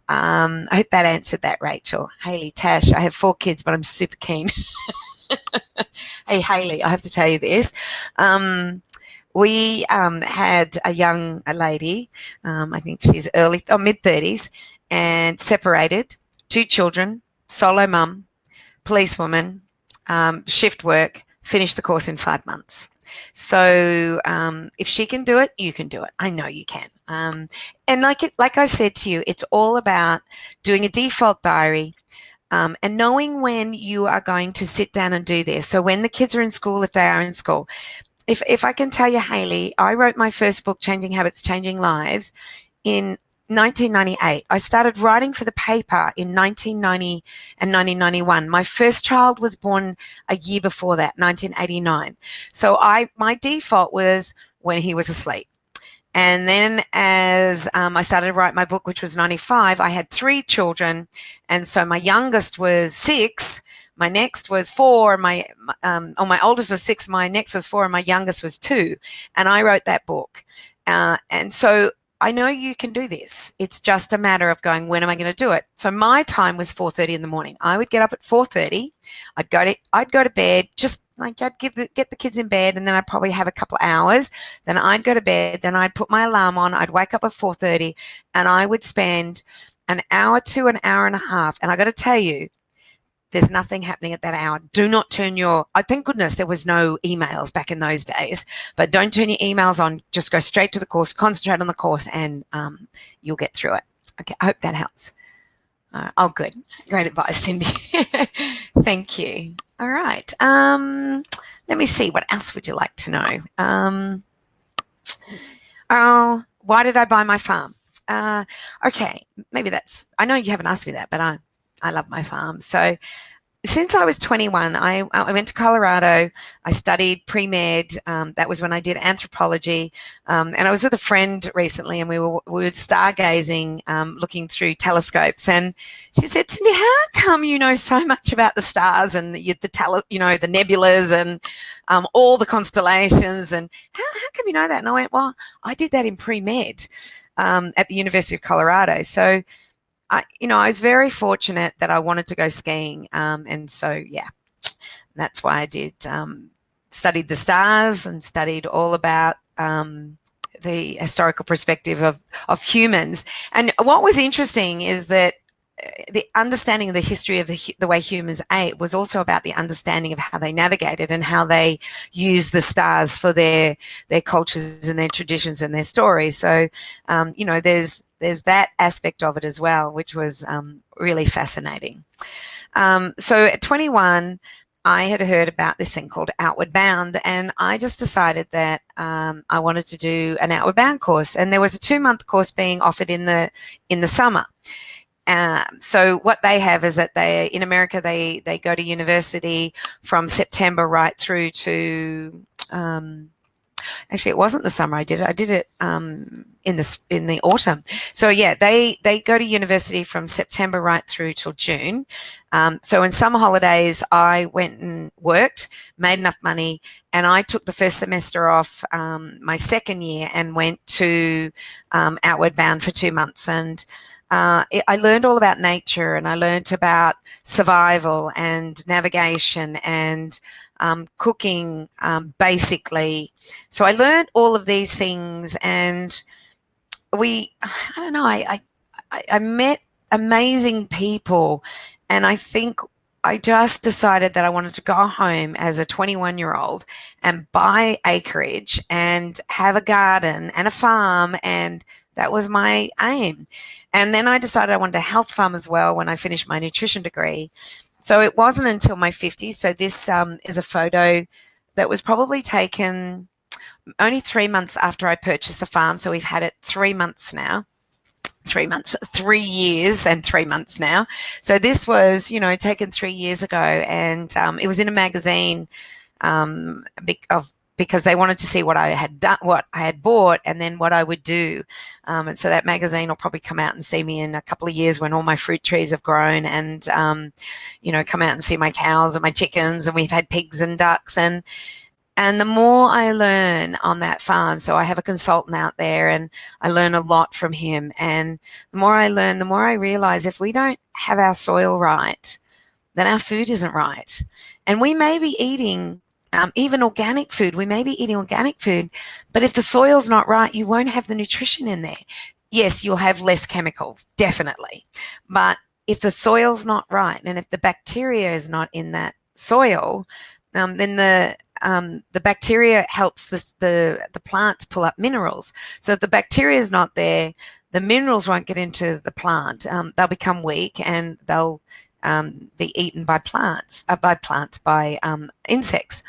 I hope that answered that, Rachel. Haley, Tash, I have 4 kids, but I'm super keen. Hey, Haley, I have to tell you this. We had a lady, I think she's mid-30s, and separated, 2 children, solo mum, policewoman, shift work, finished the course in 5 months. So if she can do it, you can do it. I know you can. And like I said to you, it's all about doing a default diary and knowing when you are going to sit down and do this. So when the kids are in school, if they are in school, if I can tell you, Haley, I wrote my first book, Changing Habits, Changing Lives, in 1998. I started writing for the paper in 1990 and 1991. My first child was born a year before that, 1989. So my default was when he was asleep. And then as I started to write my book, which was 95, I had 3 children. And so my youngest was 6, my next was 4, my oldest was 6, my next was 4, and my youngest was 2. And I wrote that book. And so I know you can do this. It's just a matter of going, when am I going to do it? So my time was 4:30 in the morning. I would get up at 4:30. I'd go to bed, just like I'd get the kids in bed, and then I'd probably have a couple of hours. Then I'd go to bed. Then I'd put my alarm on. I'd wake up at 4:30, and I would spend an hour to an hour and a half. And I got to tell you, there's nothing happening at that hour. Do not turn I thank goodness there was no emails back in those days, but don't turn your emails on. Just go straight to the course, concentrate on the course, and you'll get through it. Okay, I hope that helps. Oh, good. Great advice, Cindy. Thank you. All right. Let me see. What else would you like to know? Why did I buy my farm? Okay, maybe I know you haven't asked me that, but I love my farm. So since I was 21, I went to Colorado. I studied pre-med. That was when I did anthropology. And I was with a friend recently, and we were stargazing, looking through telescopes. And she said, Cindy, how come you know so much about the stars and the nebulas and all the constellations? And how come you know that? And I went, well, I did that in pre-med at the University of Colorado. So I was very fortunate that I wanted to go skiing. And so, yeah, that's why I did studied the stars and studied all about the historical perspective of humans. And what was interesting is that the understanding of the history of the way humans ate was also about the understanding of how they navigated and how they used the stars for their cultures and their traditions and their stories. So, there's that aspect of it as well, which was really fascinating. So at 21, I had heard about this thing called Outward Bound, and I just decided that I wanted to do an Outward Bound course. And there was a 2-month course being offered in the summer. So what they have is that in America, they go to university from September right through to actually, it wasn't the summer I did it. I did it in the autumn. So yeah, they go to university from September right through till June. So in summer holidays, I went and worked, made enough money, and I took the first semester off my second year and went to Outward Bound for 2 months. And I learned all about nature, and I learned about survival and navigation and cooking, basically. So I learned all of these things, and I met amazing people, and I think I just decided that I wanted to go home as a 21-year-old and buy acreage and have a garden and a farm, and that was my aim. And then I decided I wanted a health farm as well when I finished my nutrition degree. So it wasn't until my 50s. So this is a photo that was probably taken only 3 months after I purchased the farm. So we've had it 3 months now. 3 years and 3 months now. So this was, taken 3 years ago, and it was in a magazine because they wanted to see what I had done, what I had bought, and then what I would do. And so that magazine will probably come out and see me in a couple of years when all my fruit trees have grown, and come out and see my cows and my chickens, and we've had pigs and ducks. And the more I learn on that farm, so I have a consultant out there, and I learn a lot from him. And the more I learn, the more I realize if we don't have our soil right, then our food isn't right. And we may be eating even organic food. We may be eating organic food, but if the soil's not right, you won't have the nutrition in there. Yes, you'll have less chemicals, definitely. But if the soil's not right, and if the bacteria is not in that soil, then the bacteria helps the plants pull up minerals. So if the bacteria is not there, the minerals won't get into the plant. They'll become weak, and they'll be eaten by insects.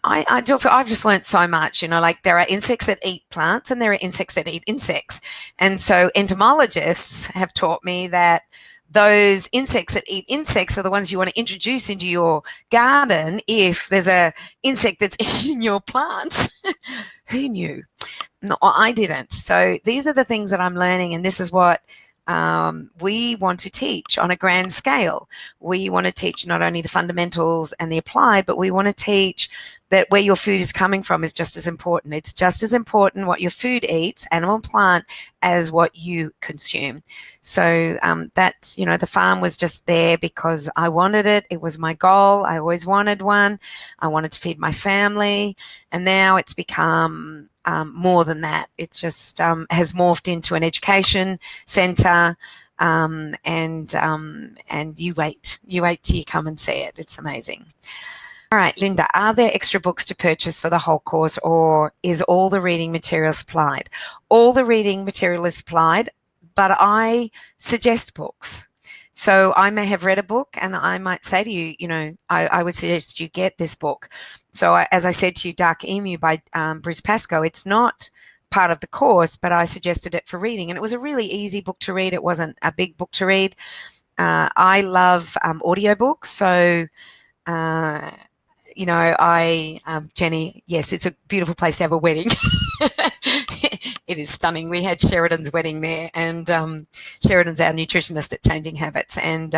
I've just learned so much. There are insects that eat plants, and there are insects that eat insects. And so entomologists have taught me that those insects that eat insects are the ones you want to introduce into your garden if there's a insect that's eating your plants. Who knew? No, I didn't. So these are the things that I'm learning, and this is what we want to teach on a grand scale. We want to teach not only the fundamentals and the applied, but we want to teach that where your food is coming from is just as important. It's just as important what your food eats, animal and plant, as what you consume. So that's, the farm was just there because I wanted it. It was my goal. I always wanted one. I wanted to feed my family. And now it's become more than that. It just has morphed into an education centre. and you wait till you come and see it. It's amazing. All right, Linda, are there extra books to purchase for the whole course, or is all the reading material supplied? All the reading material is supplied, but I suggest books. So I may have read a book and I might say to you, I would suggest you get this book. So as I said to you, Dark Emu by Bruce Pascoe, it's not part of the course, but I suggested it for reading. And it was a really easy book to read. It wasn't a big book to read. I love audiobooks. So, Jenny, yes, it's a beautiful place to have a wedding. It is stunning. We had Sheridan's wedding there, and Sheridan's our nutritionist at Changing Habits, and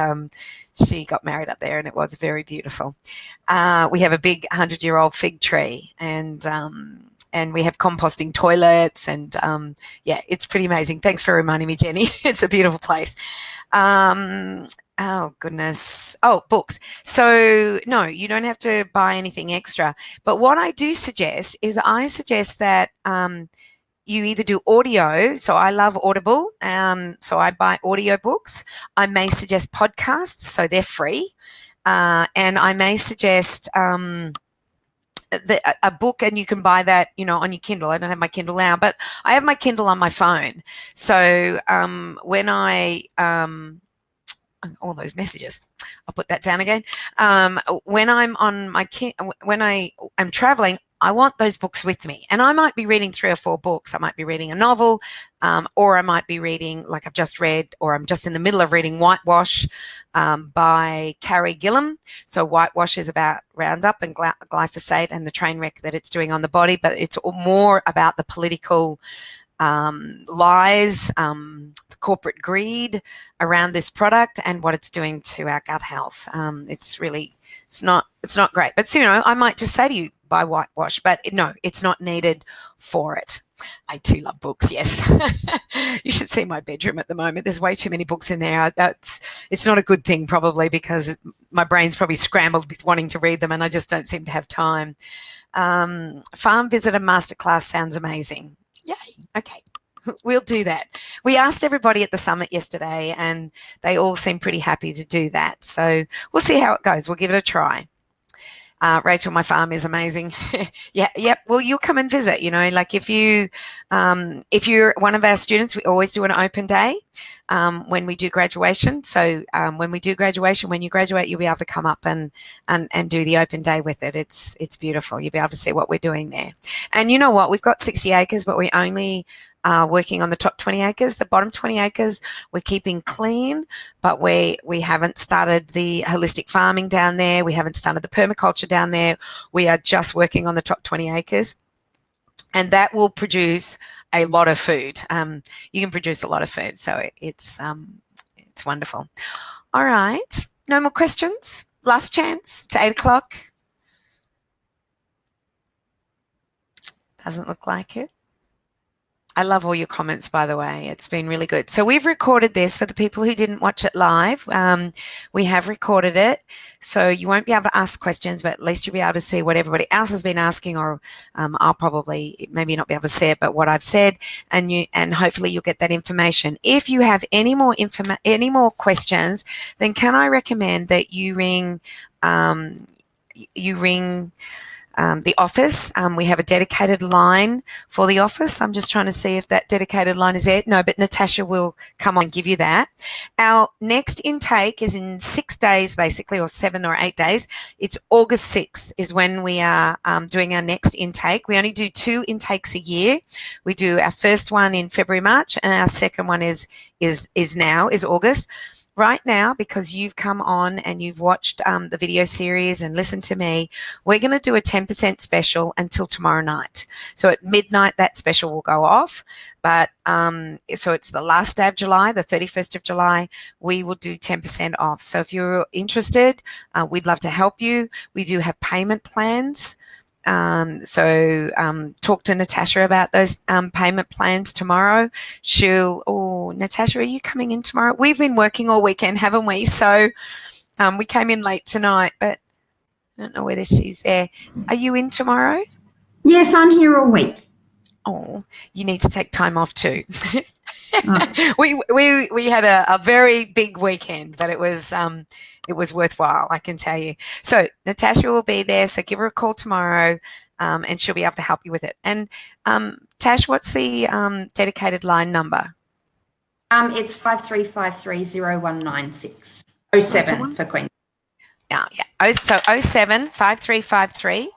she got married up there, and it was very beautiful. We have a big 100-year-old fig tree, and we have composting toilets, and it's pretty amazing. Thanks for reminding me, Jenny. It's a beautiful place. Oh, goodness. Oh, books. So, no, you don't have to buy anything extra. But what I do suggest is that you either do audio. So I love Audible. So I buy audio books. I may suggest podcasts, so they're free. And I may suggest a book, and you can buy that, on your Kindle. I don't have my Kindle now, but I have my Kindle on my phone. So when all those messages, I'll put that down again. When I'm on when I am traveling, I want those books with me, and I might be reading 3 or 4 books. I might be reading a novel, or I might be reading, like I've just read, or I'm just in the middle of reading Whitewash by Carrie Gillam. So Whitewash is about Roundup and glyphosate and the train wreck that it's doing on the body, but it's more about the political lies, corporate greed around this product and what it's doing to our gut health. It's not great. But I might just say to you, buy Whitewash, but no, it's not needed for it. I too love books, yes. You should see my bedroom at the moment. There's way too many books in there. It's not a good thing, probably, because my brain's probably scrambled with wanting to read them, and I just don't seem to have time. Farm Visitor Masterclass sounds amazing. Yay. Okay. We'll do that. We asked everybody at the summit yesterday, and they all seem pretty happy to do that. So we'll see how it goes. We'll give it a try. Rachel, my farm is amazing. Yep. Well, you'll come and visit. Like if you're one of our students, we always do an open day when we do graduation. So when we do graduation, when you graduate, you'll be able to come up and do the open day with it. It's beautiful. You'll be able to see what we're doing there. And you know what? We've got 60 acres, but we only working on the top 20 acres. The bottom 20 acres we're keeping clean, but we haven't started the holistic farming down there. We haven't started the permaculture down there. We are just working on the top 20 acres, and that will produce a lot of food. You can produce a lot of food, so it's wonderful. All right, no more questions. Last chance. It's 8 o'clock. Doesn't look like it. I love all your comments, by the way. It's been really good. So we've recorded this for the people who didn't watch it live. We have recorded it, so you won't be able to ask questions, but at least you'll be able to see what everybody else has been asking, or I'll probably maybe not be able to see it, but what I've said, and hopefully you'll get that information. If you have any more questions, then can I recommend that you ring the office. We have a dedicated line for the office. I'm just trying to see if that dedicated line is there. No, but Natasha will come on and give you that. Our next intake is in 6 days, basically, or 7 or 8 days. It's August 6th is when we are doing our next intake. We only do 2 intakes a year. We do our first one in February, March, and our second one is August. Right now, because you've come on and you've watched the video series and listened to me, we're going to do a 10% special until tomorrow night. So at midnight, that special will go off. But so it's the last day of July, the 31st of July, we will do 10% off. So if you're interested, we'd love to help you. We do have payment plans. So talk to Natasha about those payment plans tomorrow. Natasha, are you coming in tomorrow? We've been working all weekend, haven't we? So we came in late tonight, but I don't know whether she's there. Are you in tomorrow? Yes, I'm here all week. Oh, you need to take time off too. Oh, We had a very big weekend, but it was worthwhile, I can tell you. So Natasha will be there, so give her a call tomorrow, and she'll be able to help you with it. And Tash, what's the dedicated line number? it's 53530196. Oh That's the 07 one. for Queen. Yeah, yeah. Oh, so 075353.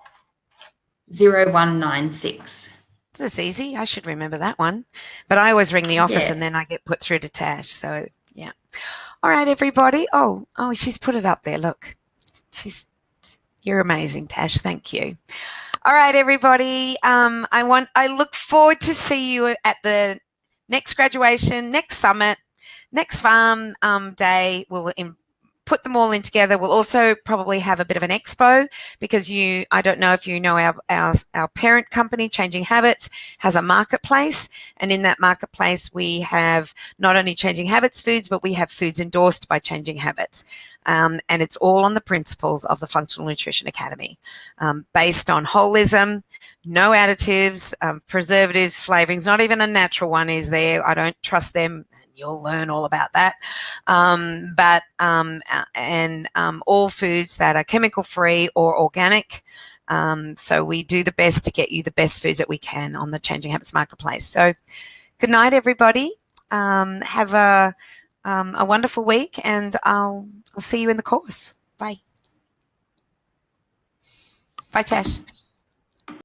0196. This is easy. I should remember that one. But I always ring the office Yeah. and then I get put through to Tash. So yeah. All right, everybody. Oh, she's put it up there. Look, you're amazing, Tash. Thank you. All right, everybody. I look forward to see you at the next graduation, next summit, next farm day. We'll put them all in together. We'll also probably have a bit of an expo because I don't know if you know our parent company, Changing Habits, has a marketplace. And in that marketplace, we have not only Changing Habits foods, but we have foods endorsed by Changing Habits. And it's all on the principles of the Functional Nutrition Academy, based on holism, no additives, preservatives, flavorings, not even a natural one is there. I don't trust them. You'll learn all about that. All foods that are chemical free or organic. So we do the best to get you the best foods that we can on the Changing Habits Marketplace. So good night, everybody. Have a wonderful week, and I'll see you in the course. Bye. Bye, Tash.